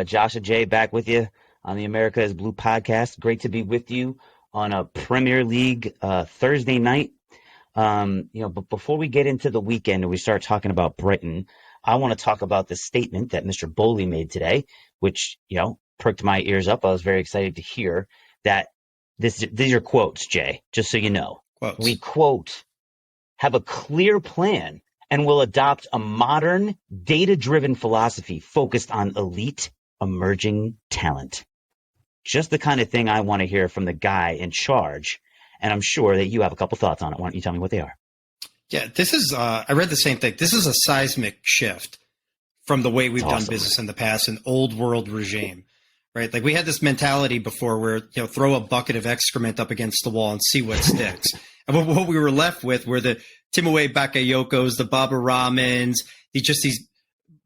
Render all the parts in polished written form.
Josh and Jay back with you on the America is Blue podcast. Great to be with you on a Premier League Thursday night. But before we get into the weekend and we start talking about Brighton, I want to talk about the statement that Mr. Boehly made today, which, pricked my ears up. I was very excited to hear that these are quotes, Jay, just so you know. Quotes. We quote, have a clear plan and will adopt a modern, data-driven philosophy focused on elite, emerging talent. Just the kind of thing I want to hear from the guy in charge. And I'm sure that you have a couple thoughts on it. Why don't you tell me what they are? Yeah, this is, I read the same thing. This is a seismic shift from the way we've done business in the past, an old world regime, right? Like we had this mentality before where, throw a bucket of excrement up against the wall and see what sticks. And what we were left with were the Timothy Bakayokos, the Baba Rahmans, these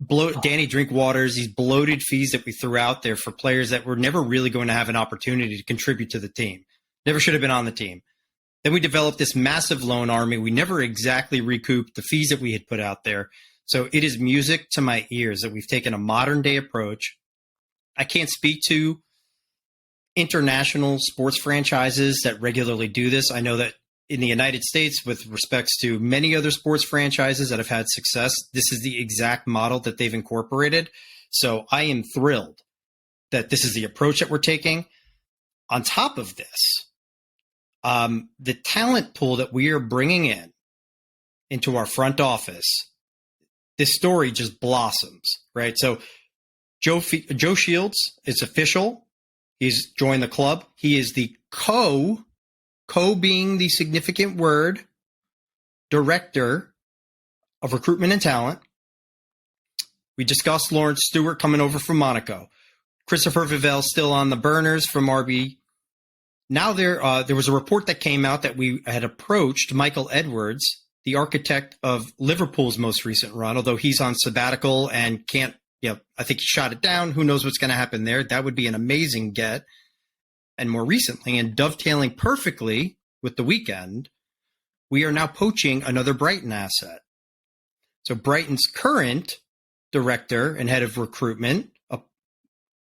Danny Drinkwaters, these bloated fees that we threw out there for players that were never really going to have an opportunity to contribute to the team. Never should have been on the team. Then we developed this massive loan army. We never exactly recouped the fees that we had put out there. So it is music to my ears that we've taken a modern day approach. I can't speak to international sports franchises that regularly do this. I know that in the United States, with respects to many other sports franchises that have had success, this is the exact model that they've incorporated. So I am thrilled that this is the approach that we're taking. On top of this, the talent pool that we are bringing into our front office, this story just blossoms, right? So Joe Shields is official. He's joined the club. He is the co being the significant word, director of recruitment and talent. We discussed Lawrence Stewart coming over from Monaco. Christopher Vivell still on the burners from RB. Now there was a report that came out that we had approached Michael Edwards, the architect of Liverpool's most recent run, although he's on sabbatical and can't, I think he shot it down. Who knows what's going to happen there? That would be an amazing get. And more recently, and dovetailing perfectly with the weekend, we are now poaching another Brighton asset. So Brighton's current director and head of recruitment, a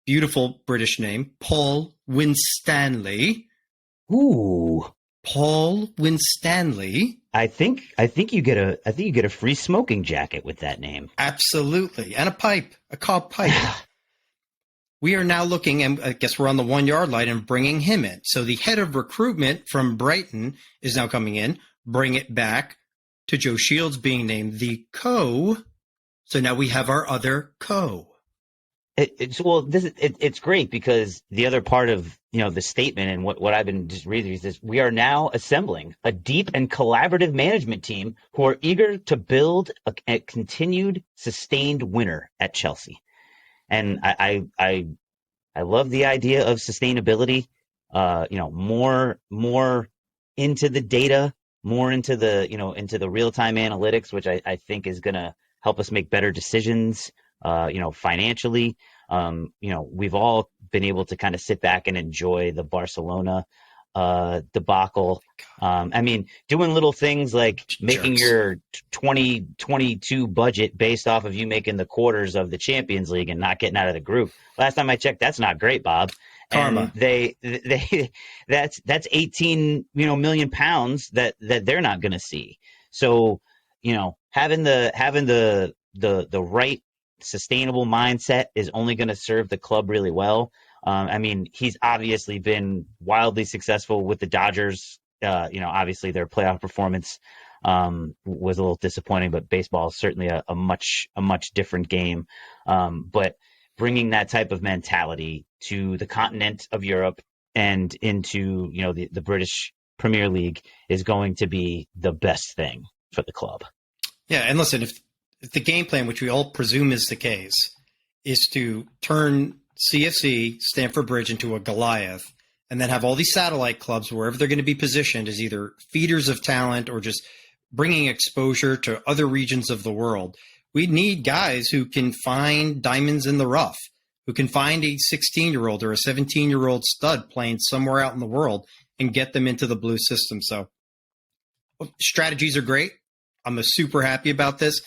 beautiful British name, Paul Winstanley. Ooh, Paul Winstanley. I think you get a free smoking jacket with that name. Absolutely, and a cob pipe. We are now looking, and I guess we're on the 1 yard line and bringing him in. So the head of recruitment from Brighton is now coming in. Bring it back to Joe Shields being named the co. So now we have our other co. It's great because the other part of the statement and what I've been just reading is this: we are now assembling a deep and collaborative management team who are eager to build a continued sustained winner at Chelsea. And I love the idea of sustainability. More into the data, more into the real time analytics, which I think is going to help us make better decisions. Financially, we've all been able to kind of sit back and enjoy the Barcelona debacle. Doing little things like making your 2022 budget based off of you making the quarters of the Champions League and not getting out of the group. Last time I checked, that's not great, Bob. Karma. And that's 18 million pounds that they're not going to see. So having the right sustainable mindset is only going to serve the club really well. He's obviously been wildly successful with the Dodgers. Obviously their playoff performance was a little disappointing, but baseball is certainly a much different game. But bringing that type of mentality to the continent of Europe and into the British Premier League is going to be the best thing for the club. Yeah, and listen, if the game plan, which we all presume is the case, is to turn CFC, Stamford Bridge, into a Goliath, and then have all these satellite clubs wherever they're going to be positioned as either feeders of talent or just bringing exposure to other regions of the world. We need guys who can find diamonds in the rough, who can find a 16-year-old or a 17-year-old stud playing somewhere out in the world and get them into the blue system. So strategies are great. I'm super happy about this.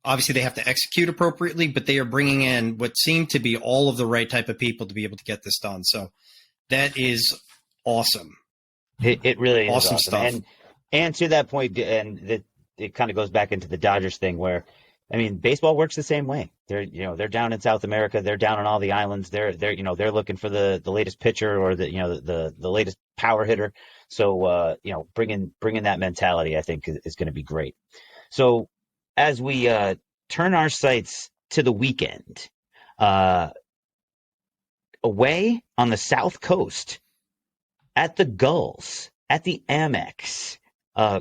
Obviously, they have to execute appropriately, but they are bringing in what seem to be all of the right type of people to be able to get this done. So that is awesome. It really is Awesome awesome. stuff. And to that point, it kind of goes back into the Dodgers thing where, I mean, baseball works the same way. They're down in South America. They're down on all the islands. They're looking for the latest pitcher or the latest power hitter. So, bringing that mentality, I think, is going to be great. So as we turn our sights to the weekend, away on the South Coast at the Gulls, at the Amex,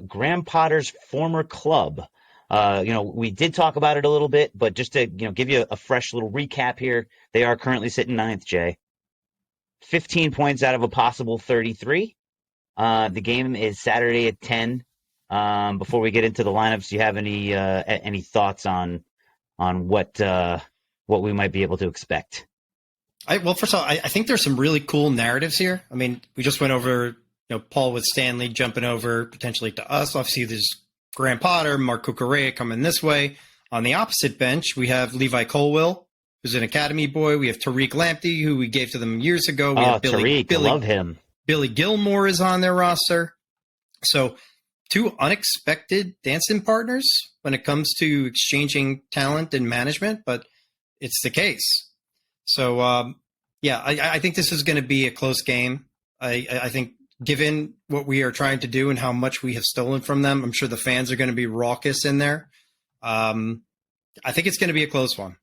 Graham Potter's former club. We did talk about it a little bit, but just to give you a fresh little recap here, they are currently sitting ninth, Jay. 15 points out of a possible 33. The game is Saturday at 10. Before we get into the lineups, do you have any thoughts on what we might be able to expect? Well, first of all, I think there's some really cool narratives here. I mean, we just went over, Paul with Stanley jumping over potentially to us. Obviously, there's Graham Potter, Mark Cucurella coming this way. On the opposite bench, we have Levi Colwill, who's an academy boy. We have Tariq Lamptey, who we gave to them years ago. We have Tariq, I love him. Billy Gilmore is on their roster. So two unexpected dancing partners when it comes to exchanging talent and management, but it's the case. So, I think this is going to be a close game. I think given what we are trying to do and how much we have stolen from them, I'm sure the fans are going to be raucous in there. I think it's going to be a close one.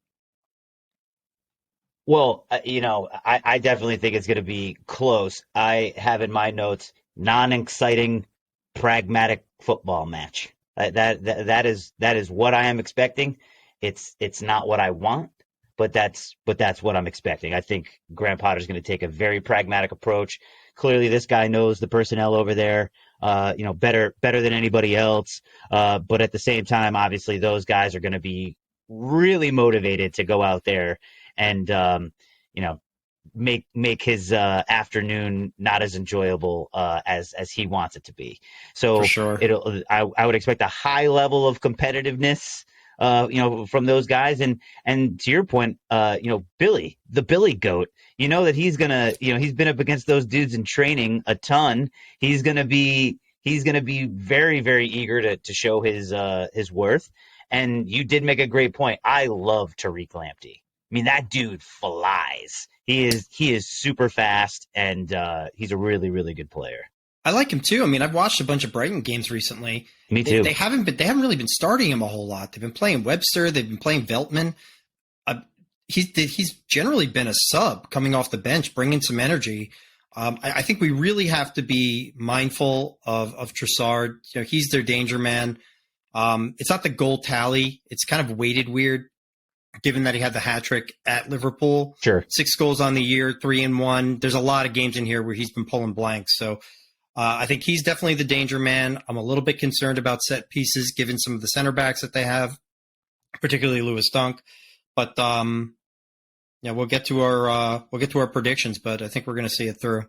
Well, I definitely think it's going to be close. I have in my notes, non-exciting, pragmatic football match. That is what I am expecting. It's not what I want. But that's what I'm expecting. I think Graham Potter's going to take a very pragmatic approach. Clearly, this guy knows the personnel over there, better than anybody else. But at the same time, obviously, those guys are going to be really motivated to go out there and make his afternoon not as enjoyable as he wants it to be. So for sure. I would expect a high level of competitiveness. From those guys. And to your point, Billy, the Billy goat, that he's gonna, he's been up against those dudes in training a ton. He's gonna be very, very eager to show his worth. And you did make a great point. I love Tariq Lamptey. I mean, that dude flies. He is super fast, and he's a really, really good player. I like him too. I mean, I've watched a bunch of Brighton games recently. Me too. They haven't really been starting him a whole lot. They've been playing Webster. They've been playing Veltman. He's generally been a sub coming off the bench, bringing some energy. I think we really have to be mindful of Trossard. He's their danger man. It's not the goal tally. It's kind of weighted weird, given that he had the hat trick at Liverpool. Sure. 6 goals on the year, 3-1. There's a lot of games in here where he's been pulling blanks. So I think he's definitely the danger man. I'm a little bit concerned about set pieces, given some of the center backs that they have, particularly Lewis Dunk. But we'll get to our predictions, but I think we're going to see it through.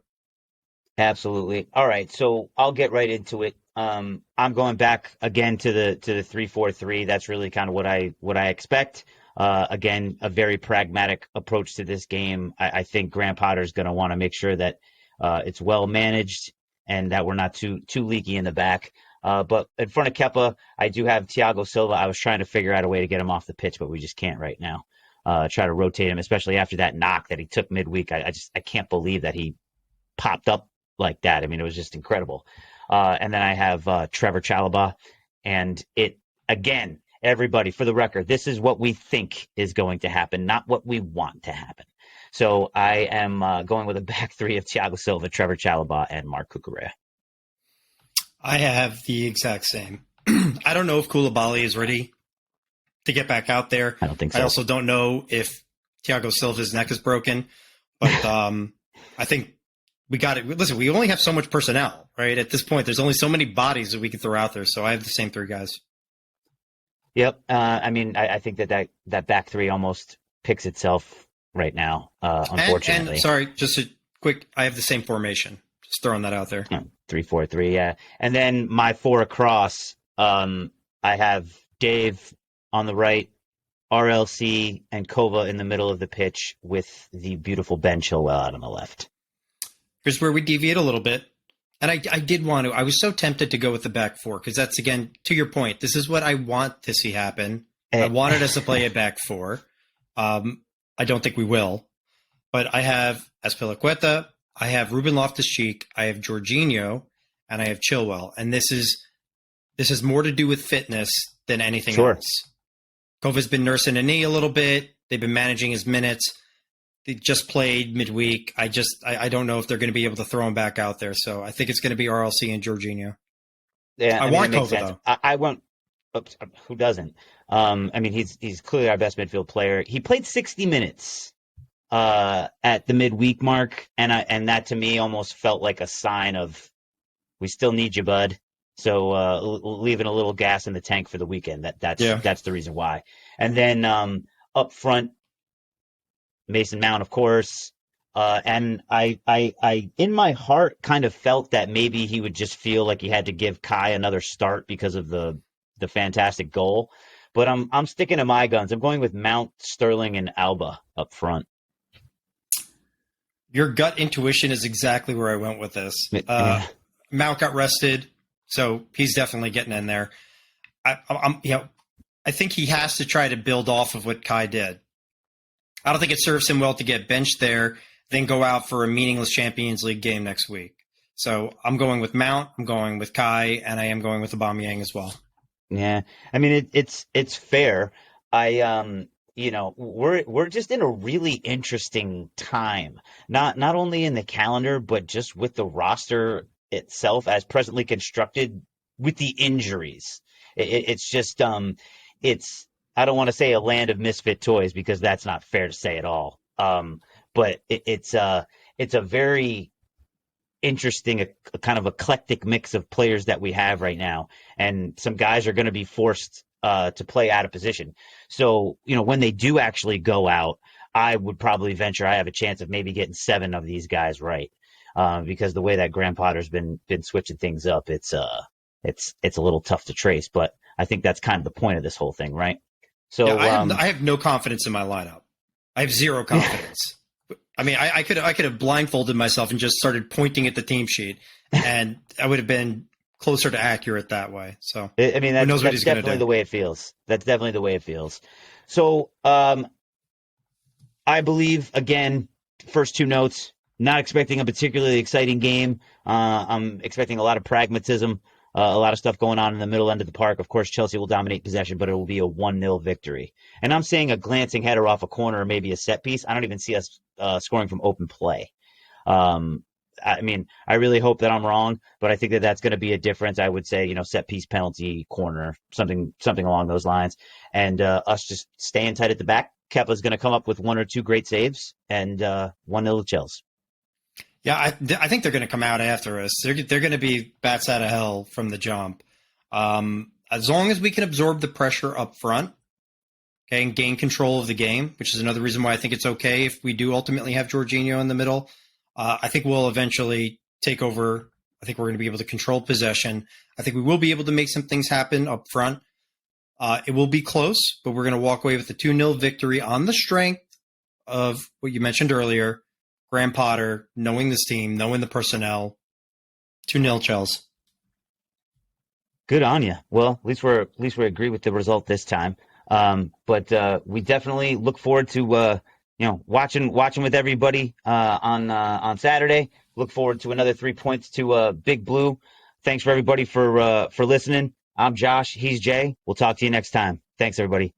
Absolutely. All right, so I'll get right into it. I'm going back again to the 3-4-3. That's really kind of what I expect. Again, a very pragmatic approach to this game. I think Graham Potter is going to want to make sure that it's well managed and that we're not too leaky in the back. But in front of Kepa, I do have Thiago Silva. I was trying to figure out a way to get him off the pitch, but we just can't right now. Try to rotate him, especially after that knock that he took midweek. I can't believe that he popped up like that. I mean, it was just incredible. And then I have Trevor Chalobah. And again, everybody, for the record, this is what we think is going to happen, not what we want to happen. So I am going with a back three of Thiago Silva, Trevor Chalobah, and Mark Cucurella. I have the exact same. I don't know if Koulibaly is ready to get back out there. I don't think so. I also don't know if Thiago Silva's neck is broken. But I think we got it. Listen, we only have so much personnel, right? At this point, there's only so many bodies that we can throw out there. So I have the same 3 guys. Yep. I think that back three almost picks itself right now, unfortunately. And sorry, just a quick, I have the same formation. Just throwing that out there. 3-4-3, yeah. And then my 4 across, I have Dave, on the right, RLC and Kova in the middle of the pitch with the beautiful Ben Chilwell out on the left. Here's where we deviate a little bit. And I did want to, I was so tempted to go with the back four because that's, again, to your point, this is what I want to see happen. I wanted us to play a back four. I don't think we will. But I have Azpilicueta, I have Ruben Loftus-Cheek, I have Jorginho, and I have Chilwell. And this has more to do with fitness than anything else. Kova's been nursing a knee a little bit. They've been managing his minutes. They just played midweek. I don't know if they're going to be able to throw him back out there. So I think it's going to be RLC and Jorginho. Yeah, I want Kova, though. I want. Oops, who doesn't? I mean, he's clearly our best midfield player. He played 60 minutes at the midweek mark, and that to me almost felt like a sign of we still need you, bud. So leaving a little gas in the tank for the weekend. That's the reason why. And then up front, Mason Mount, of course. And I in my heart kind of felt that maybe he would just feel like he had to give Kai another start because of the fantastic goal. But I'm sticking to my guns. I'm going with Mount, Sterling, and Alba up front. Your gut intuition is exactly where I went with this. Mount got rested, so he's definitely getting in there. I think he has to try to build off of what Kai did. I don't think it serves him well to get benched there, then go out for a meaningless Champions League game next week. So I'm going with Mount, I'm going with Kai, and I am going with Aubameyang as well. Yeah, I mean it's fair. We're just in a really interesting time. Not only in the calendar, but just with the roster itself as presently constructed with the injuries. It's just it's. I don't want to say a land of misfit toys because that's not fair to say at all. But it's a very interesting, a kind of eclectic mix of players that we have right now. And some guys are going to be forced to play out of position. So, when they do actually go out, I would probably venture I have a chance of maybe getting 7 of these guys right. Because the way that Graham Potter's been switching things up, it's a little tough to trace. But I think that's kind of the point of this whole thing, right? So yeah, I have no confidence in my lineup. I have zero confidence. I mean, I could have blindfolded myself and just started pointing at the team sheet, and I would have been closer to accurate that way. So I mean, that's definitely the way it feels. That's definitely the way it feels. So I believe, again, first 2 notes, not expecting a particularly exciting game. I'm expecting a lot of pragmatism. A lot of stuff going on in the middle end of the park. Of course, Chelsea will dominate possession, but it will be a 1-0 victory. And I'm saying a glancing header off a corner or maybe a set piece. I don't even see us scoring from open play. I mean, I really hope that I'm wrong, but I think that that's going to be a difference. I would say, set piece, penalty, corner, something along those lines. And us just staying tight at the back. Kepa's going to come up with 1 or 2 great saves and 1-0 to Chelsea. Yeah, I think they're going to come out after us. They're going to be bats out of hell from the jump. As long as we can absorb the pressure up front, okay, and gain control of the game, which is another reason why I think it's okay if we do ultimately have Jorginho in the middle. I think we'll eventually take over. I think we're going to be able to control possession. I think we will be able to make some things happen up front. It will be close, but we're going to walk away with a 2-0 victory on the strength of what you mentioned earlier. Graham Potter, knowing this team, knowing the personnel, 2-0 Chelsea. Good on you. Well, at least we agree with the result this time. But we definitely look forward to watching with everybody on Saturday. Look forward to another 3 points to Big Blue. Thanks for everybody for listening. I'm Josh. He's Jay. We'll talk to you next time. Thanks, everybody.